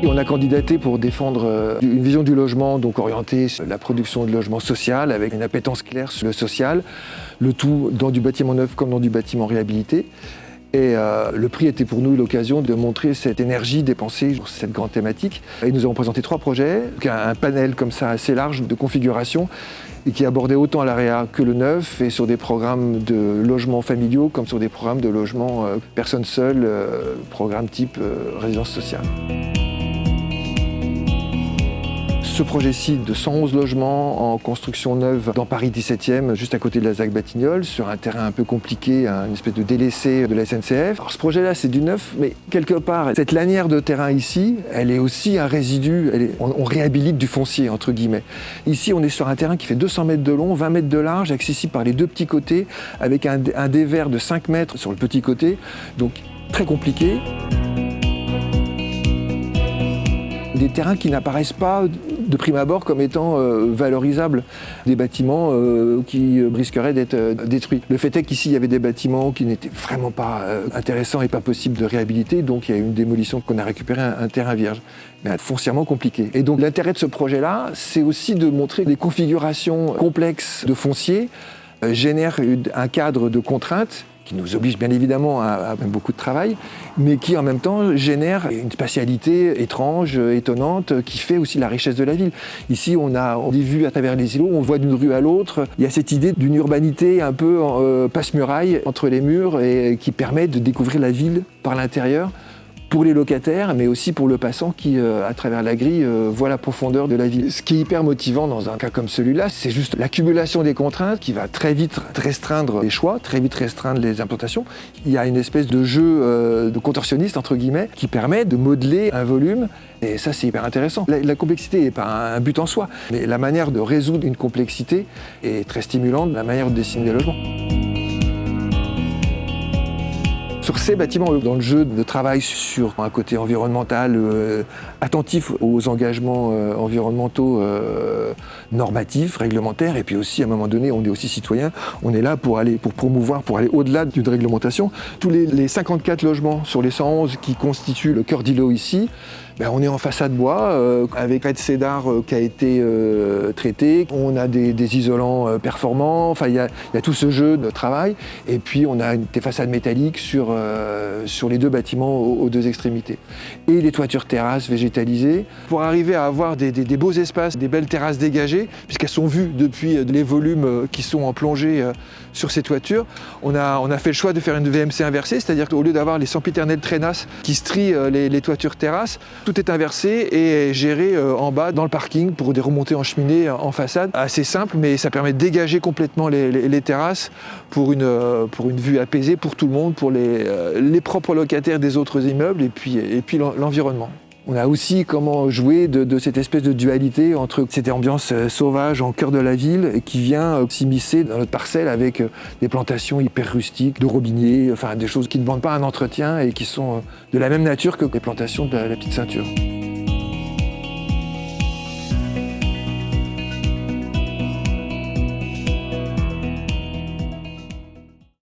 On a candidaté pour défendre une vision du logement donc orientée sur la production de logement social avec une appétence claire sur le social, le tout dans du bâtiment neuf comme dans du bâtiment réhabilité. Et le prix était pour nous l'occasion de montrer cette énergie dépensée sur cette grande thématique. Et nous avons présenté 3 projets, un panel comme ça assez large de configuration et qui abordait autant l'AREA que le neuf et sur des programmes de logements familiaux comme sur des programmes de logements personnes seules, programmes type résidence sociale. Ce projet-ci de 111 logements en construction neuve dans Paris 17e, juste à côté de la ZAC Batignolles, sur un terrain un peu compliqué, une espèce de délaissé de la SNCF. Alors ce projet-là, c'est du neuf, mais quelque part, cette lanière de terrain ici, elle est aussi un résidu, on réhabilite du foncier, entre guillemets. Ici, on est sur un terrain qui fait 200 mètres de long, 20 mètres de large, accessible par les 2 petits côtés, avec un dévers de 5 mètres sur le petit côté, donc très compliqué. Des terrains qui n'apparaissent pas de prime abord comme étant valorisables, des bâtiments qui risqueraient d'être détruits. Le fait est qu'ici il y avait des bâtiments qui n'étaient vraiment pas intéressants et pas possibles de réhabiliter, donc il y a eu une démolition qu'on a récupéré un terrain vierge, mais foncièrement compliqué. Et donc l'intérêt de ce projet-là, c'est aussi de montrer des configurations complexes de foncier génèrent un cadre de contraintes qui nous oblige bien évidemment à beaucoup de travail, mais qui en même temps génère une spatialité étrange, étonnante, qui fait aussi la richesse de la ville. Ici, on a des vues à travers les îlots, on voit d'une rue à l'autre. Il y a cette idée d'une urbanité un peu passe-muraille entre les murs et qui permet de découvrir la ville par l'intérieur, pour les locataires, mais aussi pour le passant qui, à travers la grille, voit la profondeur de la ville. Ce qui est hyper motivant dans un cas comme celui-là, c'est juste l'accumulation des contraintes qui va très vite restreindre les choix, très vite restreindre les implantations. Il y a une espèce de jeu de contorsionniste, entre guillemets, qui permet de modeler un volume, et ça, c'est hyper intéressant. La complexité n'est pas un but en soi, mais la manière de résoudre une complexité est très stimulante, la manière de dessiner des logements. Sur ces bâtiments, dans le jeu de travail sur un côté environnemental, attentif aux engagements environnementaux normatifs, réglementaires, et puis aussi à un moment donné, on est aussi citoyen, on est là pour promouvoir, pour aller au-delà d'une réglementation. Tous les 54 logements sur les 111 qui constituent le cœur d'îlot ici, on est en façade bois, avec red cédar qui a été traité. On a des isolants performants, enfin il y a tout ce jeu de travail. Et puis on a des façades métalliques sur les 2 bâtiments aux 2 extrémités. Et des toitures terrasses végétalisées. Pour arriver à avoir des beaux espaces, des belles terrasses dégagées, puisqu'elles sont vues depuis les volumes qui sont en plongée sur ces toitures, on a fait le choix de faire une VMC inversée, c'est-à-dire qu'au lieu d'avoir les sempiternelles traînasses qui strient les toitures terrasses, tout est inversé et géré en bas dans le parking pour des remontées en cheminée en façade. Assez simple, mais ça permet de dégager complètement les terrasses pour une vue apaisée pour tout le monde, pour les propres locataires des autres immeubles et puis l'environnement. On a aussi comment jouer de cette espèce de dualité entre cette ambiance sauvage en cœur de la ville qui vient s'immiscer dans notre parcelle avec des plantations hyper rustiques, de robiniers, enfin des choses qui ne demandent pas un entretien et qui sont de la même nature que les plantations de la Petite Ceinture.